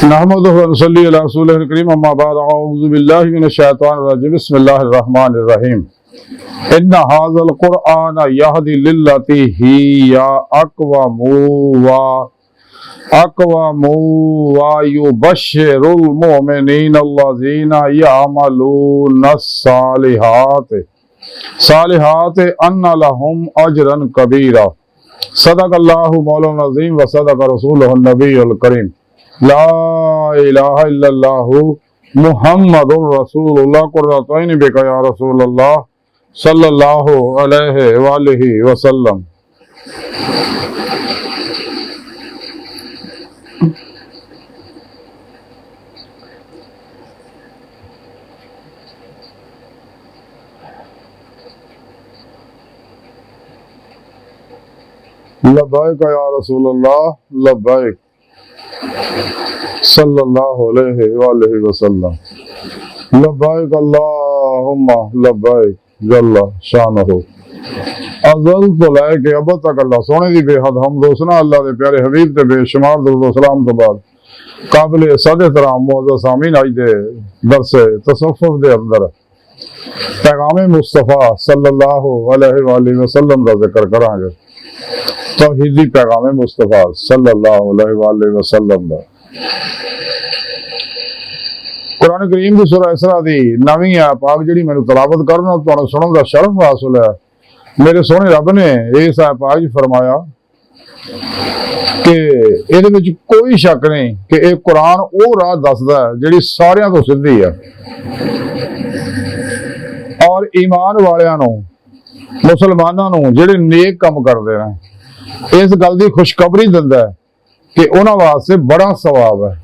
نحمدہ و نصلی علی رسولہ الکریم اما بعد اعوذ باللہ من الشیطان الرجیم بسم اللہ الرحمن الرحیم ان ھذا القرآن یہدی للتی ہی اقوم ویبشر المؤمنین الذین یعملون الصالحات ان لهم اجرا کبیرا صدق اللہ مولانا العظیم و صدق رسولہ النبی الکریم لا الہ الا اللہ محمد الرسول اللہ قرۃ عین بک یا رسول اللہ صلی اللہ علیہ وآلہ وسلم۔ لبیک یا رسول اللہ لبیک صلی اللہ علیہ وآلہ وسلم۔ لبیک اللہم لبیک جل شانہ۔ ازل تو لے کے اب تک اللہ سونے دی بے حد حمد و ثنا اللہ دے پیارے حبیب تے بے شمار درود و سلام تو بعد قابل صد احترام معزز سامعین آج دے درس تصوف دے اندر پیغام مصطفیٰ صلی اللہ علیہ وآلہ وسلم دا ذکر کریں گے۔ توحیدی پیغام مصطفیٰ صلی اللہ علیہ وآلہ وسلم دا قرآن کریم دی سورہ اسراء دی نویں ہے پاک جڑی میں تلاوت کرنا تو سنن دا شرف حاصل ہے۔ میرے سونے رب نے اس پاک فرمایا کہ یہ کوئی شک نہیں کہ ایک قرآن او راہ دسدا ہے جڑی ساریاں تو سدھی ہے اور ایمان والیاں نو مسلماناں نو جڑے نیک کم کردے ہیں اس گل دی خوشخبری دیندا ہے کہ انہاں واسطے بڑا ثواب ہے۔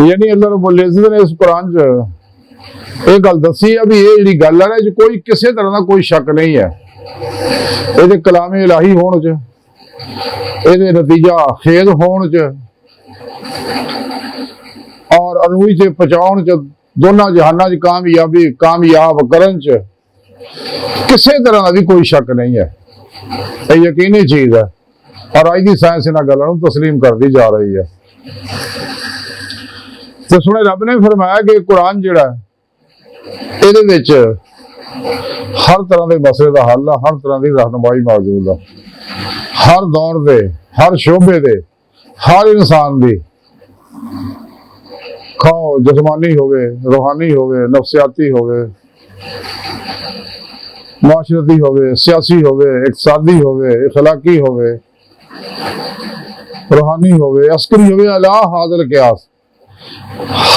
یعنی اللہ رب العزت نے اس قرآن چ یہ گل دسی ہے بھی یہ جڑی گل ہے نا کوئی کسی طرح کا کوئی شک نہیں ہے یہ کلام الہی ہون چ یہ نتیجہ خیز ہون چ اور انوئی سے پہنچاؤن چ دونوں جہاناں چ کامیاب کرن چ کسی طرح کا بھی کوئی شک نہیں ہے۔ یہ یقینی چیز ہے اور آج کی سائنس انہاں گلاں تسلیم کر دی جا رہی ہے۔ تو سنے رب نے فرمایا کہ قرآن جڑا ہے یہ ہر طرح کے مسئلے کا حل ہے، ہر طرح کی رہنمائی موجود ہے، ہر دور دے ہر شعبے دے ہر انسان دی کھاؤ جسمانی ہوئے روحانی ہوئے نفسیاتی ہوئے معاشرتی ہوئے سیاسی ہوئے اقتصادی ہوئے اخلاقی ہوئے روحانی ہوئے عسکری ہوئے الا حاضر قیاس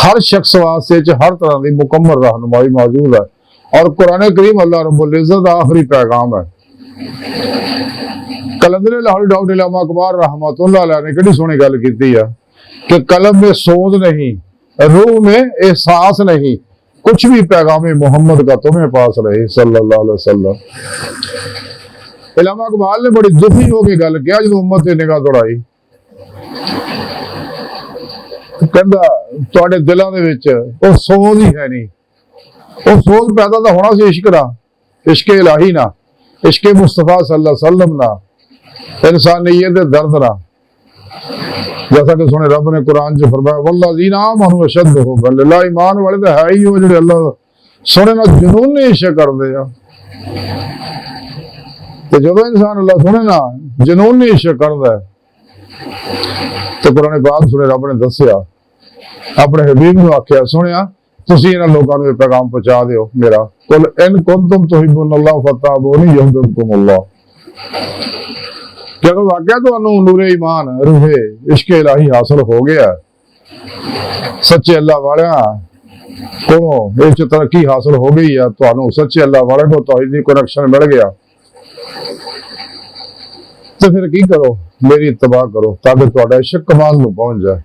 ہر شخص واسطے ہر طرح کی مکمل رہنمائی موجود ہے۔ اور قرآن کریم اللہ رب العزت آخری پیغام ہے۔ کلندر لاہوری ڈاکٹر علامہ اقبال رحمۃ اللہ علیہ نے کڑی سونی گل کی ہے کہ قلب میں سوز نہیں روح میں احساس نہیں کچھ بھی پیغام محمد کا تمہیں پاس رہے صلی اللہ علیہ وسلم۔ علامہ اقبال نے بڑی دکھی ہو کے گل کیا جب امت نے نگاہ دوڑائی کہندا تواڈے دلاں دے وچ او سوز ہی ہے نہیں، او سوز پیدا تو ہونا سی عشق دا، عشق الہی نہ عشق مصطفیٰ صلی اللہ علیہ وسلم نہ انسانیت درد نہ، جیسا کہ سنے رب نے قرآن جو فرمایا والذین آمنوا اشد حبا للہ، ایمان والے تو ہے ہی وہ جڑے اللہ سونے نہ جنون نے عشق کر دے تو جب انسان اللہ سونے نہ جنون نے عشق کر دے تو قرآن پاک سنے رب نے دسیا اپنے حبیب نے آخیا سنیا تسی انہاں لوگاں نوں پیغام پہنچا دیو میرا قل ان کنتم تحبون اللہ فتابونی یحببکم اللہ کہ اگر واقعہ تو انہوں نور ایمان روح عشق الہی حاصل ہو گیا سچے اللہ والیاں کو اس ترقی حاصل ہو گئی ہے تو انہوں سچے اللہ والے کو توحیدی کنیکشن مل گیا تو پھر کی کرو میری اتباع کرو تاکہ تہاڈا عشق کمال نو پہنچ جائے۔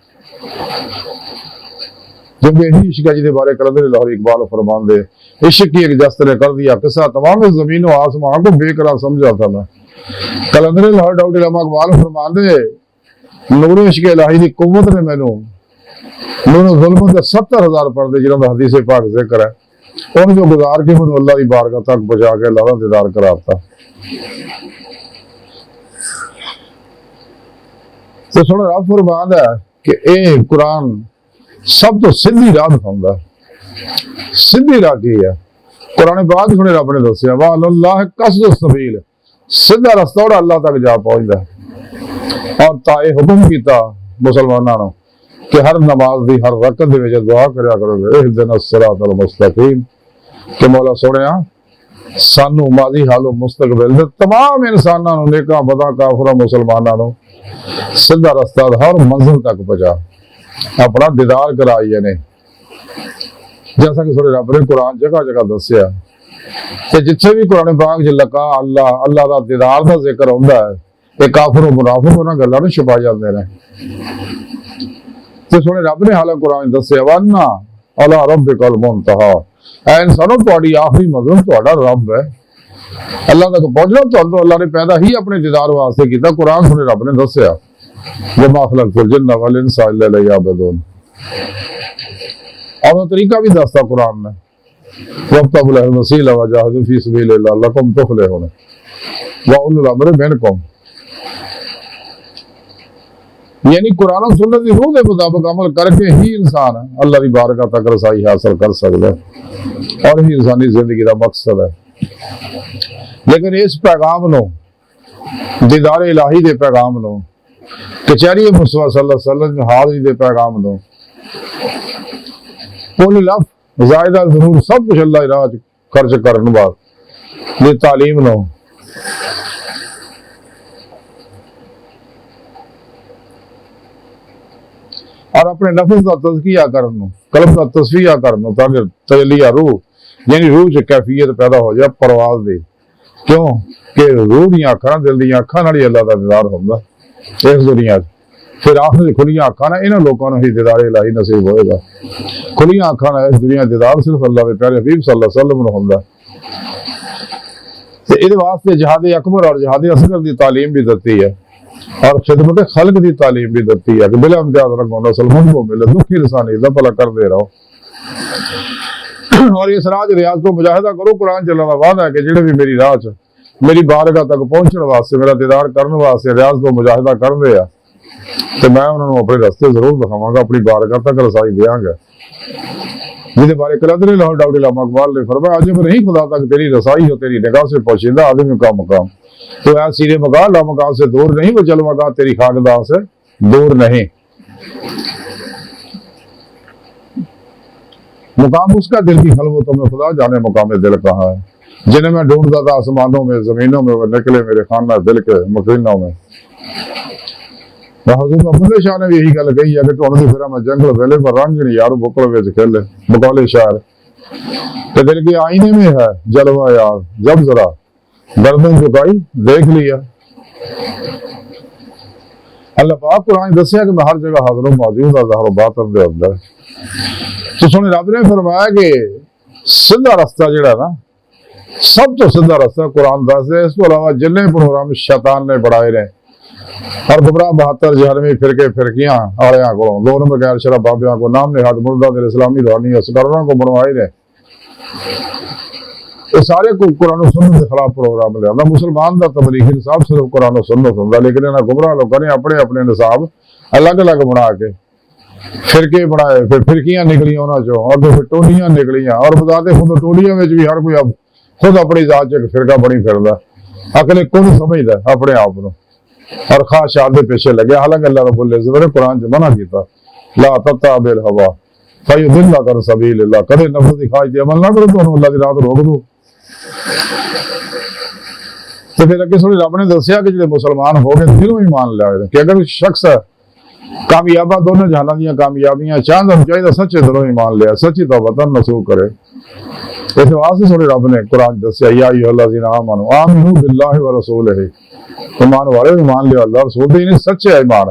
جب یہی عشق ہے جہدے بارے کلندر لاہوری اقبال فرمان دے عشق کی ایک جست نے کر دیا قصہ تمام زمین و آسمان کو بے قرار سمجھا تھا میں۔ کلندر لاہور ڈاکٹر علامہ اقبال فرمان دے نور عشق الہی دی قوت نے مینوں نور ظلمت دے 70,000 پردے جنہاں دا حدیث پاک ذکر ہے ان جو گزار کے مینوں اللہ دی بارگاہ تک پہنچا کے اللہ دا دیدار کراتا۔ ਤੇ ਸੁਣ ਰੱਬ ਫਰਮਾਉਂਦਾ ਕਿ ਇਹ ਕੁਰਾਨ ਸਭ ਤੋਂ ਸਿੱਧੀ ਰਾਹ ਦਿਖਾਉਂਦਾ। ਸਿੱਧੀ ਰਾਹ ਕੀ ਹੈ? ਕੁਰਾਨ ਪਾਕ ਸੁਣੇ ਰੱਬ ਨੇ ਦੱਸਿਆ ਵਾ ਅੱਲਾਹ ਕਸਦ ਸਬੀਲ, ਸਿੱਧਾ ਰਸਤਾ ਉਹ ਅੱਲਾਹ ਤੱਕ ਜਾ ਪਹੁੰਚਦਾ। ਔਰ ਤਾਂ ਇਹ ਹੁਕਮ ਕੀਤਾ ਮੁਸਲਮਾਨਾਂ ਨੂੰ کہ ہر نماز دی ہر رکعت دے وچ دعا کریا کرو اہدنا الصراط المستقیم کہ مولا سونیا سانو ماضی حال و مستقبل دے تمام انساناں نوں نیکاں بداں کافراں مسلماناں نوں سیدھا رستہ ہر منزل تک پہنچا، اپنا دیدار کرائیے نے۔ جیسا کہ سورہ رب نے قرآن جگہ جگہ دسیا کہ جتھے بھی قرآن پاک چ لکا اللہ دا دیدار دا ذکر ہوندا ہے، یہ کافر و منافق انہاں گلاں نوں چھپا جاندے نے۔ تے سونے رب نے حالانکہ قرآن دسیا وانا الا ربک المنتہا، اے انسانوں تہاڈی آخری منزل تہاڈا رب ہے، اللہ تک پہنچنا تہاڈو اللہ نے پیدا ہی اپنے دیدار واسطے کیتا۔ قرآن سونے رب نے دسیا وما خلقت الجن والانس الا لیعبدون، اور طریقہ بھی دستا قرآن نے وابتغوا الیہ الوسیلہ وجاہدوا فی سبیل اللہ لعلکم تفلحون واولی الامر منکم، یعنی قرآن و سنت کی روح کے مطابق عمل کر کے ہی انسان اللہ کی بارگاہ تک رسائی حاصل کر سکتا ہے، اور ہی انسانی زندگی کا مقصد ہے۔ لیکن اس پیغام نو دیدار الہی دے پیغام نو کچہری مصطفیٰ صلی اللہ علیہ وسلم حاضری دے پیغام نو کل لفظ زائدہ ضرور سب کچھ اللہ راہ خرچ کرنے بعد یہ تعلیم نو اور اپنے نفس کا تزکیہ کرنو، قلب کا تصفیہ کرنو، تاکہ تجلیہ روح یعنی روح سے کیفیت پیدا ہو جائے پرواز دی۔ کیوں کہ روح دیاں اکھاں دل دیاں اکھاں نال ہی اللہ دا دیدار ہوندا اس دنیا وچ۔ پھر آخر کھلیاں اکھاں نال انہاں لوکاں نوں ہی دیدار الہی نصیب ہوئے گا۔ کھلیاں اکھاں نال اس دنیا دیدار صرف اللہ دے پیارے حبیب صلی اللہ علیہ وسلم نوں ہوندا۔ تے اس واسطے جہاد اکبر اور جہاد اصغر دی تعلیم بھی دتی ہے، اور خدمت خلق دی تعلیم بھی دتی ہے کہ بلا امتیاز رنگوں سلمان کو ملے دکھی لسانی دا بھلا کر دے رہو۔ اور اس راہ ریاض تو مجاہدہ کرو، قرآن چلانا وعدہ ہے کہ جڑے بھی میری راہ میری بارگاہ تک پہنچنے واسطے میرا دیدار کرنے واسطے ریاض تو مجاہدہ کر دے تو میں انہوں نے اپنے رستے ضرور دکھاواں گا، اپنی بارگاہ تک رسائی دیاں گا۔ جہدے بارے قلندر لاہور ڈاکٹر علامہ اقبال نے فرمایا عجب نہیں خدا تک تیری رسائی ہو، تیری نگاہ سے پوشیدہ آدمی کا مقام تو اے سیرے مگاہ لا مقام سے دور نہیں، وہ چل مگاہ تیری خاکداں سے دور نہیں۔ مقام اس کا دل کی خلوتوں میں خدا جانے مقام دل کہاں ہے، جنہیں میں ڈھونڈتا تھا آسمانوں میں زمینوں میں، وہ نکلے میرے خانہ دل کے مکینوں میں۔ حضور محمد شاہ نے بھی یہی گل کہی ہے کہ ٹھونڈ دی پھرا میں جنگل ویلے پر رنجنی یارو بکل وچ کھیلے بقول شاعر کہ دل کے آئینے میں ہے جلوہ یار جب ذرا گردن جھکائی دیکھ لیا۔ اللہ پاک قرآن دسیا کہ میں ہر جگہ حاضر ہوں، موجود ہے ظاہر و باطن دے اندر۔ تو سنے رب نے فرمایا کہ سیدھا رستہ جڑا نا سب تو سیدھا رستہ قرآن دس ہے، اس کو علاوہ جنہیں پروگرام شیطان نے بڑھائے رہے اور گمراہ 72 جہنمی فرقے فرقیاں آلیاں کو دونوں بغیر شراب بابیاں کو نام نہاد مردہ دل اسلامی روحانی اسکروں کو بنوائے رہے، یہ سارے کو قرآن و سنت کے خلاف پروگرام لیا۔ مسلمان دا تبلیغی نصاب صرف قرآن و سنت ہوتا، لیکن انہاں گمراہ لوگوں نے اپنے اپنے نصاب الگ الگ بنا کے فرقے بنائے، پھر فرقیاں نکلیاں انہاں چوں، اور پھر ٹولیاں نکلیاں، اور بذات خود ٹولیاں میں بھی ہر کوئی خود اپنی ذات چ فرقہ بنی پھردا، عقل کون سمجھدا اپنے آپ نوں، اور خواہشات دے پیچھے لگے۔ حالانکہ اللہ رب العزت نے قرآن چ منع کیتا لا تتبع الہوا فیضلک عن سبیل اللہ، کدے نفس دی خواہش تے عمل نہ کرو، تانوں اللہ دی راہ تو روک دو۔ تو پھر اگے سونے رب نے دسیا کہ جڑے مسلمان ہو گئے دلوں ایمان لے آئے کہ اگر شخص کامیابہ دونوں جہانوں دیاں کامیابیاں چاہتا چاہیے سچے دلوں ایمان لے آئے، سچی توبہ نصوح کرے۔ اس واسطے سونے رب نے قرآن دسیا یا ایھا الذین آمنوا آمنوا باللہ ورسولہ، ایمان والے ایمان لے اللہ رسول دے، یعنی سچے ایمان،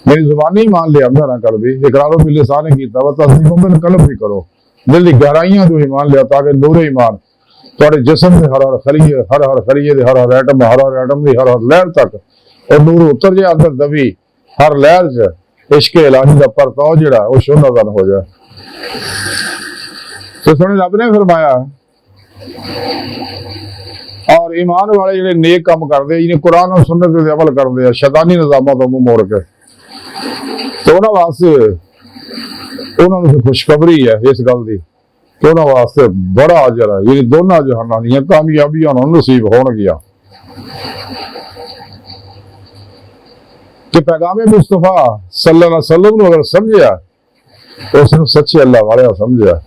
میری زبانی ایمان لے اندر نہ کر بھی اقرار باللسان کیتا و تصدیق بالقلب بھی کرو، دل کی گہرائیاں تو ایمان لیا تاکہ نور ایمان تھوڑے جسم دے ہر خلیے دے ہر ایٹم دی ہر لہر تک اور نور اتر جائے اندر دبی ہر لہر چ عشق الہی دا پرتاؤ جڑا وہ شو نظر ہو جائے۔ تو سنے رب نے فرمایا اور ایمان والے جڑے نیک کام کرتے جنہیں قرآن اور سنت تے عمل کرتے ہیں شیطانی نظامات تو منہ موڑ کے تو انہوں واسطے انہوں نے خوشخبری ہے اس گل کی کہ انہوں واسطے بڑا اجر ہے یعنی دونوں جہاناں دیا کامیابیاں انہوں نصیب ہون گیا کہ پیغام مصطفیٰ صلی اللہ علیہ وسلم نے اگر سمجھا تو اس نے سچے اللہ والے سمجھا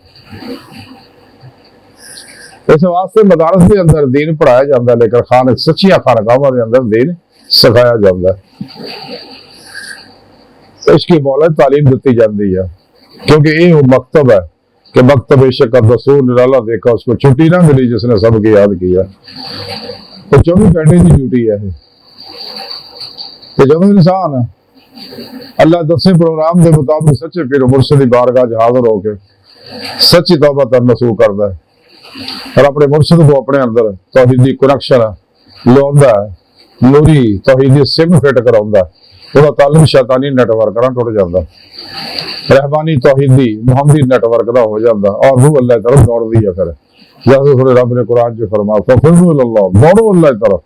اس واسطے مدارس کے اندر دین پڑھایا جاتا ہے لیکن سچیاں خانقاہاں کے اندر دین سکھایا جاتا ہے اس کی مولد تعلیم دیتی جاتی ہے کیونکہ یہ مکتب ہے کہ مکتب شکر رسول نرالا دیکھا اس کو چھٹی نہ ملی جس نے سب کی یاد کیا تو 24 گھنٹے کی ڈیوٹی ہے کہ جب انسان اللہ دسے پروگرام کے مطابق سچے پیر مرشد کی بارگاہ حاضر ہو کے سچی توبہ تر نصوح کرتا ہے اور اپنے مرشد کو اپنے اندر توحیدی کنیکشن لاؤندا ہے نوری توحیدی سم فٹ کراؤندا ہے وہ تعلق شیطانی نیٹ ورک نہ ٹوٹ جاتا رحمانی توحیدی محمدی نیٹ ورک نہ ہو جاتا اور روح اللہ طرف دوڑ دی ہے پھر جیسے تھوڑے رب نے قرآن جو فرمایا ففروا اللہ دوڑو اللہ طرف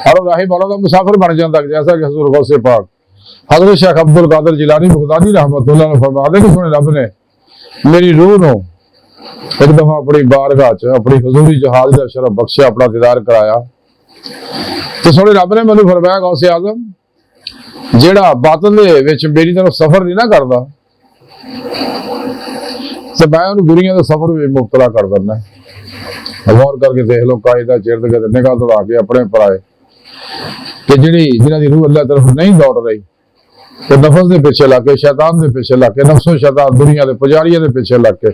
اور راہی مولا کا مسافر بن جاتا جیسا کہ حضور غوث پاک حضرت شیخ عبد القادر جیلانی بغدادی رحمۃ اللہ نے فرمایا کہ سنے رب نے میری روح نو ایک دفعہ اپنی بارگاہ اپنی حضوری جہاز کا شرف بخشیا اپنا دیدار کرایا تو سونے رب نے مینوں فرمایا غوث اعظم جیڑا باطن دے وچ میری طرف سفر نہیں نہ کردا تے میں انہوں دنیا دے سفر وچ مبتلا کر دینا غور کر کے دیکھ لو قاعدہ چرد کے نگاہ دوڑا کے اپنے پر آئے کہ جنہاں دی روح اللہ طرف نہیں دوڑ رہی تو نفس دے پیچھے لگ کے شیطان دے پیچھے لگ کے نفس و شیطان دنیا دے پجاریاں دے پیچھے لگ کے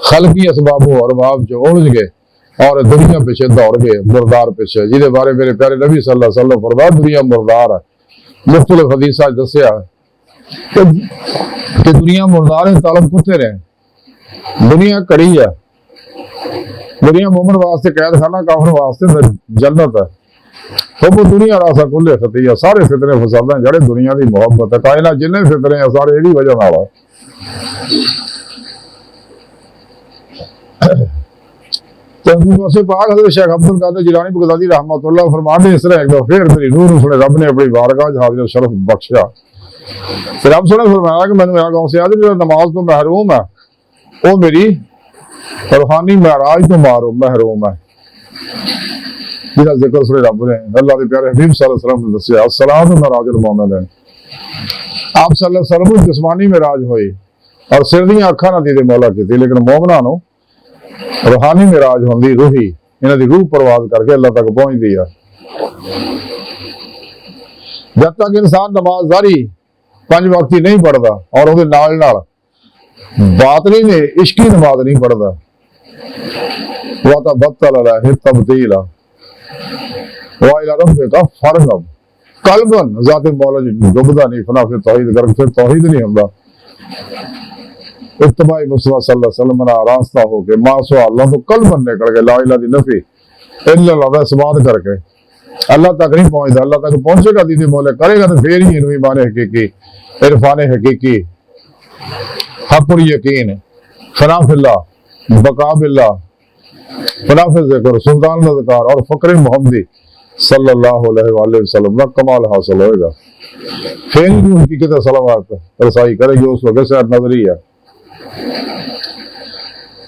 خلقی اسباب و ارباب جو اڑ گئے اور دنیا پیچھے دوڑ گئے مردار پیچھے جہدے بارے میرے پیارے نبی صلی اللہ علیہ وسلم فرمایا دنیا مردار ہے مختلف حدیثاں دسیا کہ دنیا مردار ہے طالب کتے رہے دنیا کڑی ہے دنیا مومن واسطے قید خانہ کافر واسطے جنت ہے حب دنیا راسا کلے خطیہ سارے فتنے فساد ہیں جڑے دنیا دی محبت ہے کائنات جنہیں فتنے ہیں سارے یہی وجہ نال ہے پاک حضرت شیخ عبد القادر جیلانی بغدادی رحمۃ اللہ فرماتے اس طرح ایک دفعہ پھر میری روح سنے رب نے اپنی بارگاہ حاضر شرف بخشا پھر رب سنے فرمایا کہ میں نے میرا گاؤں سے آج میرا نماز تو محروم ہے وہ میری روحانی معراج تو محروم ہے جنہاں ذکر سنے رب نے اللہ کے پیارے حبیب صلی اللہ علیہ وسلم نے دسیا الصلاۃ معراج المومن آپ صلی اللہ علیہ وسلم جسمانی معراج ہوئی اور سر دیاں اکھاں نہ دیدے مولا کی لیکن مومناں نو روحانی معراج ہوندی روحی انہاں دی روح پرواز کر کے اللہ تک پہنچ دی ہے جب تک انسان نماز داری 5 وقتی نہیں پڑھتا اور وہ نال نال باطنی نے عشقی نماز نہیں پڑھتا وَتَبَتَّلَ لَهِ تَبْتِيلًا وَإِلَى رَبِّكَ فَارْغَب قلباً ذات مولا جی ڈبدا نہیں فنا پھر توحید کر پھر توحید نہیں ہوندا اتباع مصطفیٰ صلی اللہ علیہ وسلم کا راستہ ہو کے ما سوا اللہ تو قلباً نکل کے لا الہ دی نفی الا اللہ دا اثبات کر کے اللہ تک نہیں پہنچتا اللہ تک پہنچے گا دیدی مولا کرے گا تو پھر ہی انہوں ایمان حقیقی عرفان حقیقی حق یقین فنا فی اللہ بقا باللہ فنا فی ذکر سلطان الاذکار اور فقر محمدی صلی اللہ علیہ وآلہ وسلم کا کمال حاصل ہوئے گا پھر بھی ان کی کتنے صلوات رسائی کرے گی اس وقت سے نظری ہے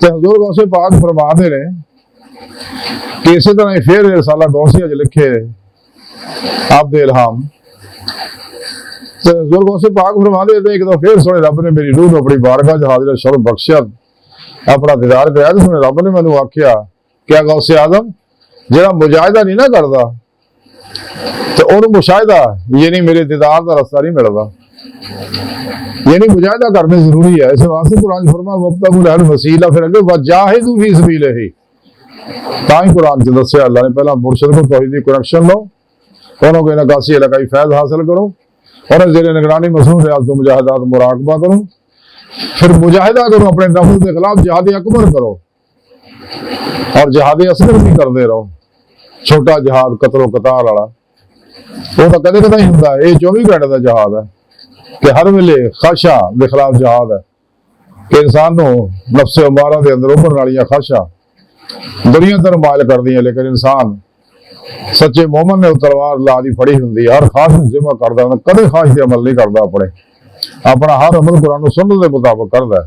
تو حضور غوث پاک فرما دے رہے کہ اسی طرح پھر رسالہ غوثیہ جو لکھے عبد الہام تو حضور غوث پاک فرما دے رہے کہ تو پھر سونے رب نے میری روح اپنی بارگاہ جو حاضر شرف بخشیا اپنا دیدار کرایا تو سونے رب نے میں نے آکھیا کیا غوث اعظم جڑا مجاہدہ نہیں نہ کردا تو انہوں مشاہدہ یعنی میرے دیدار کا رستہ نہیں ملتا یعنی مجاہدہ کرنے ضروری ہے اس واسطے قرآن فرما وابتغوا له الوسیلہ پھر اگے وجاہدوا فی سبیلہ تاں ہی قرآن سے دسیا اللہ نے پہلا مرشد کو توحیدی کنیکشن لو انہوں کو نکاسی علاقائی فیض حاصل کرو اور زیر نگرانی مصنوع ریاضت و مجاہدات مراقبہ کرو پھر مجاہدہ کرو اپنے نفس کے خلاف جہاد اکبر کرو اور جہاد اصغر بھی کرتے رہو چھوٹا جہاد قتل و قتال والا وہ تو کدے کدے ہی ہوندا ہے یہ 24 گھنٹے کا جہاد ہے کہ ہر ویلے خواہشاں دے خلاف جہاد ہے کہ انسان نو نفس امارہ دے اندر ابھرن والیاں خواہشاں ਦੁਨੀਆ ਤਾਂ ਮਾਇਲ ਕਰਦੀ ਹੈ, ਲੇਕਿਨ ਇਨਸਾਨ ਸੱਚੇ ਮੂਮਨ ਨੇ ਉਹ ਤਲਵਾਰ ਲਾ ਦੀ ਫੜੀ ਹੁੰਦੀ ਹੈ, ਹਰ ਖਾਸ ਜਿਮਾ ਕਰਦਾ ਹੁੰਦਾ, ਕਦੇ ਖਾਸ ਤੇ ਅਮਲ ਨਹੀਂ ਕਰਦਾ, ਆਪਣਾ ਹਰ ਅਮਲ ਕੁਰਾਨ ਨੂੰ ਸੁਨਨਤ ਦੇ ਮੁਤਾਬਕ ਕਰਦਾ ਹੈ।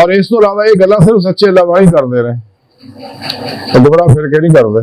ਔਰ ਇਸ ਤੋਂ ਇਲਾਵਾ ਇਹ ਗੱਲਾਂ ਸਿਰਫ ਸੱਚੇ ਅੱਲਾਹ ਵਾਲੀ ਕਰਦੇ ਨੇ, ਦੁਬਾਰਾ ਫਿਰ ਕੇ ਨਹੀਂ ਕਰਦੇ।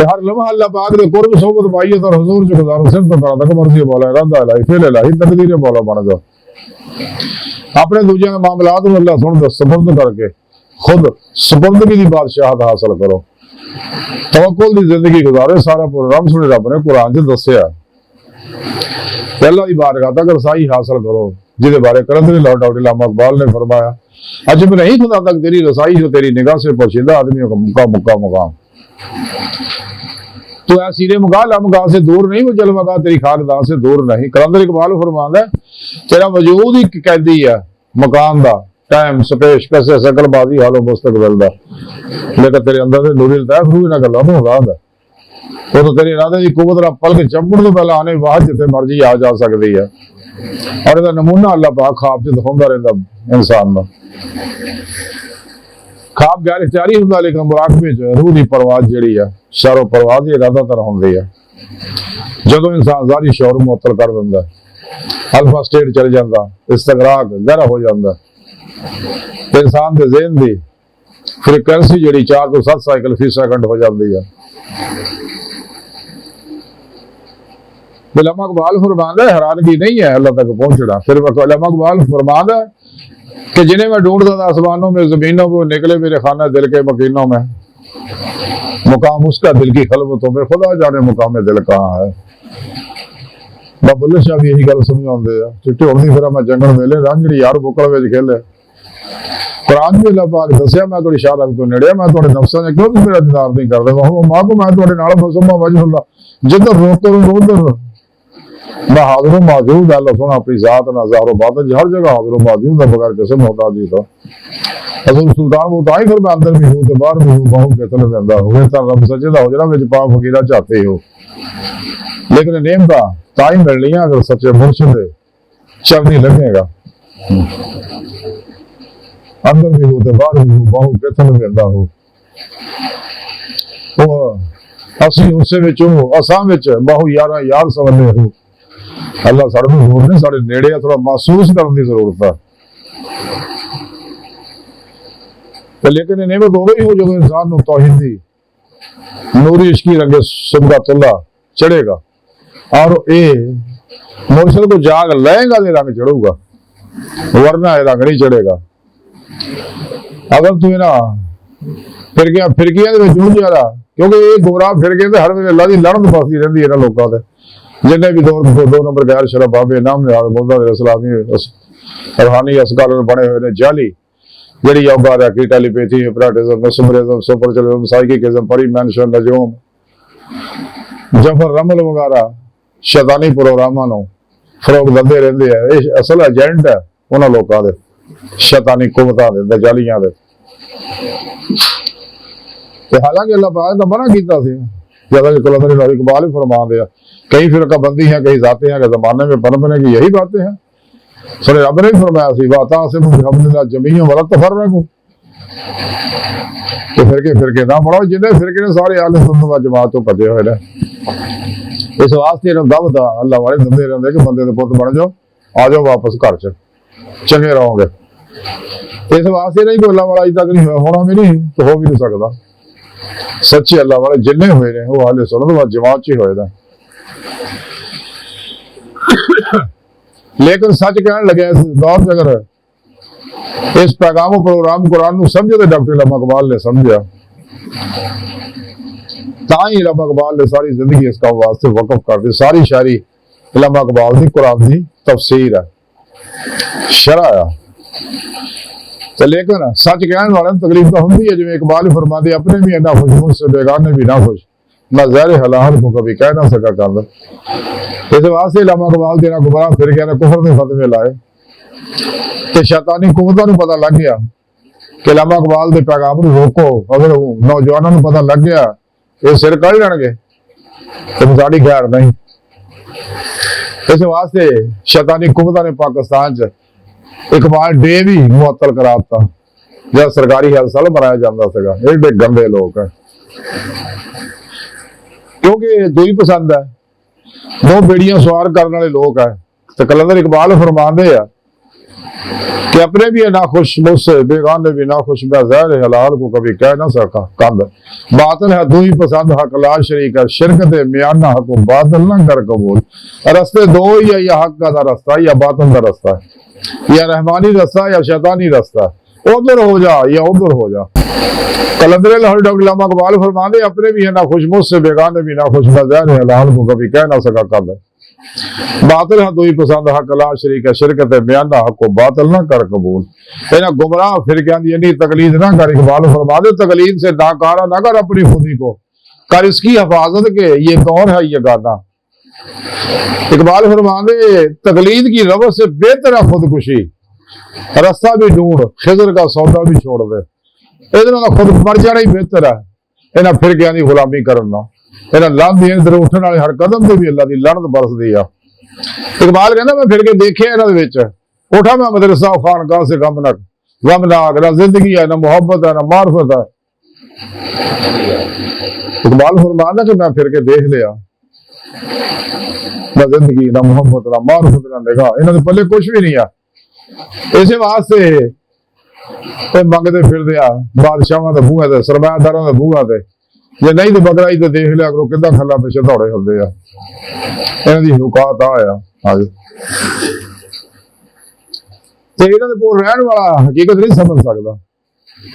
کہ ہر لمحہ اللہ پاک نے قرب صحبت بائیت اور حضور سے گزارو صرف کرا تک مرضی مولا ارادہ الہی فعل الہی تقدیر مولا بن جاؤ. اپنے دوجے معاملات میں اللہ سن دو سپرد کر کے خود سپردگی کی بادشاہت حاصل کرو. توکل دی زندگی گزارو. سارا پروگرام سنے رب نے قرآن چ دسیا کہ اللہ کی بارگاہ تک رسائی حاصل کرو جہدے بارے قلندر لاہور ڈاکٹر علامہ اقبال نے فرمایا عجب نہیں خدا تک تیری رسائی جو تیری نگاہ سے پوشیدہ آدمیوں کا مکہ مقام. تو اے سیرے مگاہ لمگاہ سے دور نہیں وہ جلوہ تیری خاکدان سے دور نہیں. قلندر اقبال فرماتا ہے تیرا وجود ہی قیدی ہے مکان دا ٹائم سپیش کسے شکل بازی حال و مستقبل دا لیکن تیرے اندر سے نوری لطائف روح نہ گلا تو خدا دا وہ تو تیری ارادے کی قوت رب پل کے چمڑ تو پہلے آنے واحد جتے مرضی آ جا سکتی ہے. اور یہ نمونہ اللہ پاک خواب سے دکھاؤں رہتا انسان میں. خواب غیر اختیاری ہوتا لیکن مراقبے جو روح کی پرواز جڑی ہے شر و پرواز یہ ارادہ تر ہوندی ہے. جدو انسان ظاہری شعور معطل کر دیندا الفا سٹیٹ چل جاتا استغراق گہرا ہو جاتا انسان کے ذہن کی فریکوینسی جڑی 4 تو 7 سائیکل فی سیکنڈ ہو جاتی ہے. علامہ اقبال فرماتا ہے حیرانگی نہیں ہے اللہ تک پہنچنا. پھر علامہ اقبال فرماتا ہے کہ جنہیں میں ڈھونڈتا تھا آسمانوں میں زمینوں میں نکلے میرے خانہ دل کے مکینوں میں مقام اس کا دل کی خلوتوں میں خدا جانے مقام دل کہاں ہے. بابا اللہ شاہ بھی یہی گل سمجھاتے ہیں چٹی ہونے پھر میں جنگل میلے رنجڑی یار بکڑ وچ کھیلے. قرآن بھی اللہ پاک دسیا میں تھوڑی شاہ رب تو نڑیا میں تھوڑے نفساں نے کیوں میرا دیدار نہیں کرتے وہ ماں کو میں تھوڑے نال فسما وجہ اللہ جدھر روتے رہو ادھر میں حاضر و موجود ہے. اللہ سونا اپنی ذات نہ ظاہر و باطن ہر جگہ حاضر و موجود ہے بغیر کسی محتاجی تو. حضور سلطان وہ تائی پھر میں اندر بھی ہوں تو باہر بھی ہوں بہو کے تلے میں اندر ہوئے تا رب سچے دا حجرہ وچ پاک فقیرہ چاہتے ہو لیکن نعمتاں تائی ملنیاں اگر سچے مرشد چلنی لگے گا. اندر بھی ہو تو باہر بھی ہو بہو کے تلے میں اندر ہو وہ اسی حصے وچ ہو اساں وچ بہو یارا یار سمجھنے ہو. اللہ سارے حضور نے سارے نیڑے تھوڑا محسوس کرنے کی ضرورت ہے. لیکن نعمت ہو گئی ہو جب انسان نو توحید دی نوری عشقی رنگ سبغت اللہ چڑھے گا اور اے مرشد کو جاگ لائے گا دے رنگ چڑھو گا ورنہ اے رنگ نہیں چڑھے گا. اگر تو نا فرقیاں دے وچ جڑ جا رہا کیونکہ یہ گمراہ فرقے تے ہر ویلے اللہ دی لعنت پاستی رہندی ہے نا لوکاں تے جنہیں بھی دو نمبر غیر شرف بابے نام نے مولا اسلامی روحانی اسکالر بنے ہوئے نے جعلی جڑی یوگا ریکی ٹیلیپیتھی ہپناٹزم میسمرزم سپرچلزم سائیکیکزم پری مینشن نجوم جفر رمل وغیرہ شیطانی پروگراماں نو فروغ دندے رہندے ہیں. یہ اصل ایجنٹ ہے انہاں لوکاں دے شیطانی قوتاں دے دجالیاں دے. حالانکہ اللہ پاک نے منع کیتا سی جیسا کہ قلندر لاہور اقبال ہی فرما دیا کئی فرقہ بندی ہیں کئی ذاتیں ہیں کہ زمانے میں پنپنے کی یہی باتیں ہیں. سورہ رب نے فرمایا سی وَاعْتَصِمُوا بِحَبْلِ اللَّهِ جَمِيعًا وَلَا تَفَرَّقُوا کہ فرقے نہ پڑھو جنہیں فرقے نے سارے اہل سنت و جماعت تو پٹے ہوئے ہیں. اس واسطے انہوں دعوت اللہ والے دندے رہندے کہ بندے دے پتر بن جاؤ آ جاؤ واپس گھر چ چنگے رہو گے. اس واسطے نہیں کوئی اللہ والا اج تک نہیں ہونا بھی نہیں تو ہو بھی نہیں سکتا. سچے اللہ والے جنہیں ہوئے ہیں وہ اہل سنت و جماعت ہی ہوئے ہیں. لیکن سچ کہنے لگے اس دور سے اگر اس پیغام و پروگرام قرآن کو سمجھے تو ڈاکٹر علامہ اقبال نے سمجھا تاہی علامہ اقبال نے ساری زندگی اس کا واسطے وقف کر دی. ساری شاعری علامہ اقبال دی قرآن دی تفسیر ہے شرح ہے. لیکن سچ کہنے والے تکلیف تو ہوتی ہے جو اقبال فرماتے اپنے بھی نہ خوش مجھ سے بیگانے بھی نہ خوش میں زہر حلال کو کبھی کہہ نہ سکا کر دوں. اس واسطے علامہ اقبال دینا گمراہ پھر گیا کفر نے فتوے لائے تو شیطانی قوتوں کو پتہ لگ گیا کہ علامہ اقبال دے پیغام کو روکو. اگر نوجوانوں کو پتہ لگ گیا یہ سر کڑ لڑ گے تو ساری خیر نہیں. اس واسطے شیطانی قوتوں نے پاکستان چ اقبال ڈے بھی معطل کراتا جب سرکاری ہسپتال بنایا جاتا سا. ایڈے گندے لوگ ہیں کیونکہ دو ہی پسند ہے دو بیڑیاں سوار کرنے والے لوگ ہیں. تو قلندر اقبال فرماندے ہیں کہ کہ اپنے بھی ناخوش مجھ سے، بیگانے بھی ناخوش، میں ظاہر حلال کو کبھی کہہ نہ سکا کند، باطل ہے دو ہی پسند، حق لا شریک ہے، شرک دے میانہ حق و باطل نہ کر قبول۔ رستے دو ہی ہے، یا حق کا دا رستہ ہے یا باطل کا رستہ ہے، یا رحمانی رستہ ہے یا شیطانی رستہ ہے، ادھر ہو جا یا ادھر ہو جا۔ قلندر لاہور ڈاکٹر علامہ اقبال فرماندے اپنے بھی ہے ناخوش مجھ سے، بیگانے بھی ناخوش، میں ظاہر حلال کو کبھی کہہ نہ سکا کند، باطل ہے دو ہی پسند، حق لا شریک ہے، شرکت میانہ حق کو باطل نہ کر قبول۔ انہاں گمراہ فرقیاں دی یعنی تقلید نہ کر، اقبال فرماندے تقلید سے ناکارہ نہ کر اپنی خودی کو، کر اس کی حفاظت کے یہ کون ہے یہ گانا۔ اقبال فرماندے تقلید کی روش سے بہتر ہے خودکشی، رستہ بھی ڈھونڈ خضر کا سودا بھی چھوڑ دے، ادھر خود مر جانا ہی بہتر ہے انہاں فرقیاں دی غلامی کرنا۔ انہاں لان دی ادھر اٹھن والے ہر قدم تے بھی اللہ دی لعنت برس دی آ۔ اقبال کہندا میں پھر کے دیکھے انہاں دے وچ، اٹھا میں مدرسہ خانقاہ سے غم ناک، نہ زندگی ہے نہ محبت ہے نہ معرفت ہے۔ اقبال فرماتا کہ میں پھر کے دیکھ لیا، نہ زندگی نہ محبت نہ معرفت نہ نگاہ، انہاں دے پلے کچھ بھی نہیں ہے۔ اسی واسطے منگتے پھر دیا بادشاہاں دے بوہے تے، سرمایہ داراں دے بوہے تے، جے نہیں تو بکرائی تو دیکھ لیا کرو کدھا کھلا پیچھے دوڑے ہوندے آ۔ انہاں دی حکایت آیا تے انہاں دے کول رہن والا حقیقت نہیں سمجھ سکدا،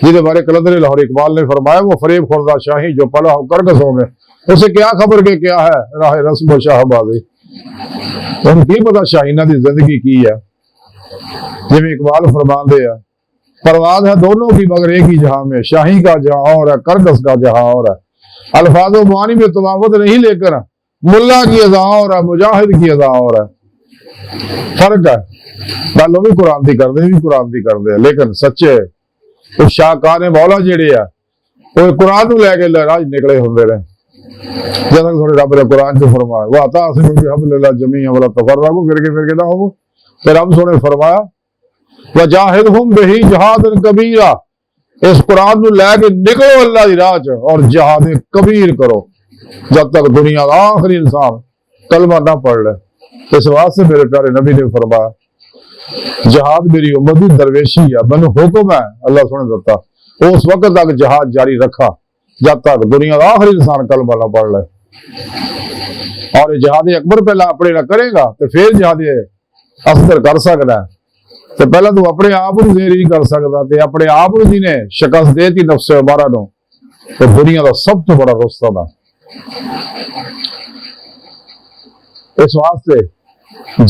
جہدے بارے قلندر لاہور اقبال نے فرمایا وہ فریب خوردہ شاہی جو پلا ہو کرکسوں میں، اسے کیا خبر کہ کیا ہے راہ رسم و شاہ بازی، انہیں کی پتا شاہینہ دی زندگی کی ہے۔ جی اقبال فرمان دے ہے پرواز ہے دونوں کی مگر ایک ہی جہاں میں، شاہی کا جہاں اور ہے کرکس کا جہاں اور ہے، الفاظ و معانی میں تفاوت نہیں لے کر ملا کی اذا اور ہے مجاہد کی اذا اور ہے، فرق ہے۔ گل بھی قرآن دی کردے بھی قرآن دی کردے لیکن سچے اس شاہکار مولا جڑے آ وہ قرآن کو لے کے لہراج نکلے ہوندے رہے، جب تک تھوڑے رب نے قرآن سے فرمایا واعتصموا بحبل اللہ جمیعا ولا تفرقوا، پھر کے نہ ہو، پھر رب سونے فرمایا وجاہدہم بہی جہاد کبیرہ، اس قرآن کو لے کے نکلو اللہ دی راہ اور جہاد کبیر کرو جب تک دنیا کا آخری انسان کلمہ نہ پڑھ لے۔ اس واسطے میرے پیارے نبی نے فرمایا جہاد میری امت کی درویشی ہے، میں نے حکم ہے اللہ سنے دیتا اس وقت تک جہاد جاری رکھا جب تک دنیا کا آخری انسان کلمہ نہ پڑھ لے، اور یہ جہاد اکبر پہلا اپنے نہ کرے گا تو پھر جہاد اصغر کر سکتا ہے۔ تو پہلے تو اپنے آپ کو زیر نہیں کر سکتا، تے اپنے آپ کو جی نے شکست دے تھی نفس عمارہ نو، تو دنیا کا سب تو بڑا رستم ہے۔ اس واسطے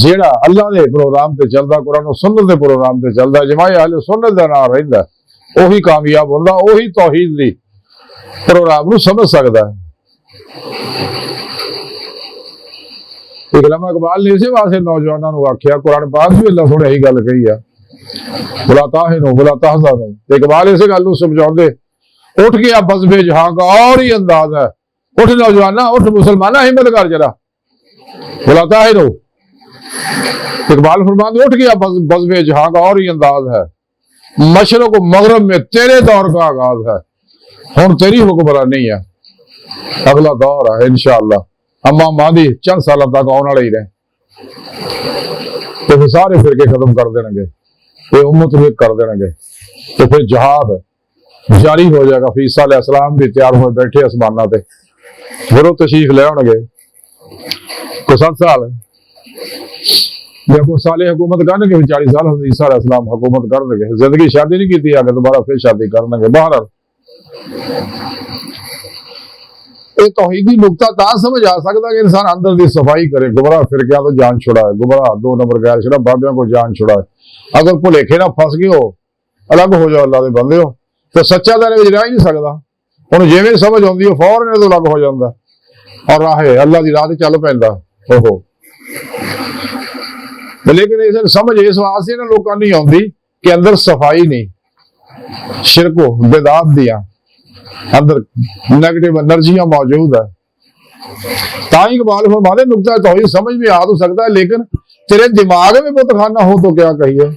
جیڑا اللہ دے پروگرام تے چلدا، قرآن و سنت دے پروگرام تے چلدا، جماع اہل سنت دا نام رہندا، وہی کامیاب ہوندا، وہی توحید دی پروگرام نو سمجھ سکدا ہے۔ علامہ اقبال نے اسی واسطے نوجوانوں کو آکھیا، قرآن پاک بھی اللہ سونے یہی گل کہی ہے ولا تہنوا ولا تحزنوا، اقبال اسی گل کو سمجھاؤندے اٹھ گیا بزم جہاں کا اور ہی انداز ہے، اٹھ نوجوانہ اٹھ مسلمانہ ہمت کر جرا ولا تہنوا، اقبال فرماندے اٹھ گیا بزم جہاں کا اور ہی انداز ہے، مشرق و مغرب میں تیرے دور کا آغاز ہے، ہن تیری حکمرانی ہے، اگلا دور ہے انشاءاللہ اما مادی چند سالوں تک آنے والے ہی رہے، تو پھر سارے فرقے ختم کر دیں گے، یہ امت ایک کر دیں گے، تو پھر جہاد جاری ہو جائے گا۔ فی عیسیٰ علیہ السلام بھی تیار ہوئے بیٹھے آسمانہ تے، پھر وہ تشریف لے آن گے کو 7 سال دیکھو سال حکومت کرنے کے 40 سال عیسیٰ علیہ السلام حکومت کر دیں گے، زندگی شادی نہیں کی تھی آگے دوبارہ پھر شادی کرنے گے۔ بہرحال یہ توحیدی نقطہ تا سمجھ آ سکتا کہ انسان اندر دی صفائی کرے، گمراہ فرقیاں تو جان چھڑائے، گمراہ 2 نمبر غیر شرع بابیاں کو جان چھڑائے، اگر بھلیکھے نہ پھس گئے ہو الگ ہو جاؤ اللہ دے بندے ہو تو سچا تیرے وچ رہ ہی نہیں سکدا، انہوں جویں سمجھ آندی ہے فوراً تو الگ ہو جاندا اور راہ اللہ دی راہ تے چل پیندا۔ لیکن اس سمجھ اس واسطے نہ لوکاں نہیں آندی کہ اندر صفائی نہیں، شرک و بدعات دیاں اندر نیگیٹو انرجیاں موجود ہے۔ تاں اقبال فرماتے نقطہ توحید سمجھ میں آ تو سکتا ہے لیکن تیرے دماغ میں بت خانہ ہو تو کیا کہیے۔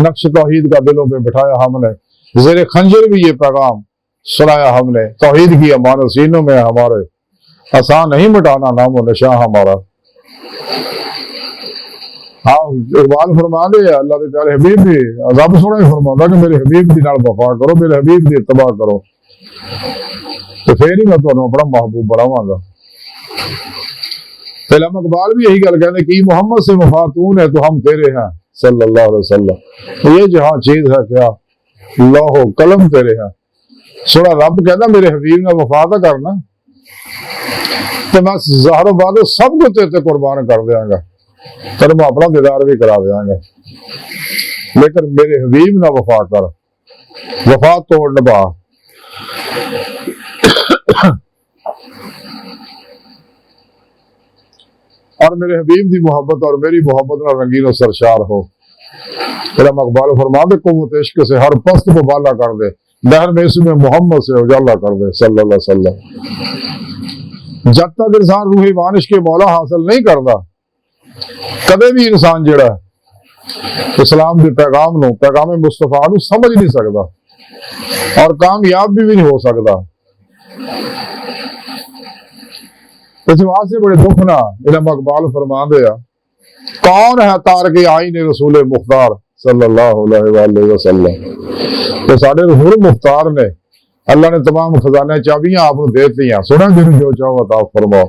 نقش توحید کا دلوں پہ بٹھایا ہم نے، زیر خنجر بھی یہ پیغام سنایا ہم نے، توحید کی امانت سینوں میں ہمارے، آسان نہیں مٹانا نام و نشاں ہمارا۔ ہاں اقبال فرما دے اللہ دے پیارے حبیب دی رب سونا ہی فرماؤں کہ میرے حبیب دی نال وفا کرو، میرے حبیب دی اتباع کرو، تو پھر ہی میں تمہیں اپنا محبوب بناواں گا۔ علامہ اقبال بھی یہی گل کہتے کہ محمد سے مفاتون ہے تو ہم تیرے ہیں صلی اللہ علیہ وسلم، یہ جہاں چیز ہے کیا لوح و قلم تیرے ہیں۔ سونا رب کہتا میرے حبیب نے وفا تو کرنا تو میں ظاہر و باطن سب کو تیرے قربان کر دیاں گا، تیرے میں اپنا دیدار بھی کرا دیاں گا، لیکن میرے حبیب نہ وفا کر، وفا توڑ نبھا۔ اور میرے حبیب دی محبت اور میری محبت نہ رنگین و سرشار ہو۔ علامہ اقبال فرما دے قوت عشق سے ہر پست کو بالا کر دے، دہر میں اس میں محمد سے اجالا کر دے صلی اللہ علیہ وسلم۔ جب تک انسان روح وانش کے مولا حاصل نہیں کرتا، کدے بھی انسان جڑا ہے اسلام کے پیغام نو، پیغام مصطفیٰ نو سمجھ نہیں سکتا اور کامیاب بھی نہیں ہو سکتا۔ اس واسطے بڑے دکھ نہ علامہ اقبال فرما دیا کون ہے تارک آئین رسول مختار صلی اللہ علیہ وآلہ وسلم، تو ساڑھے رسول مختار نے اللہ نے تمام خزانے چابیاں آپ کو دیتی ہیں، سنا جن جو چاہو عطا فرماؤ،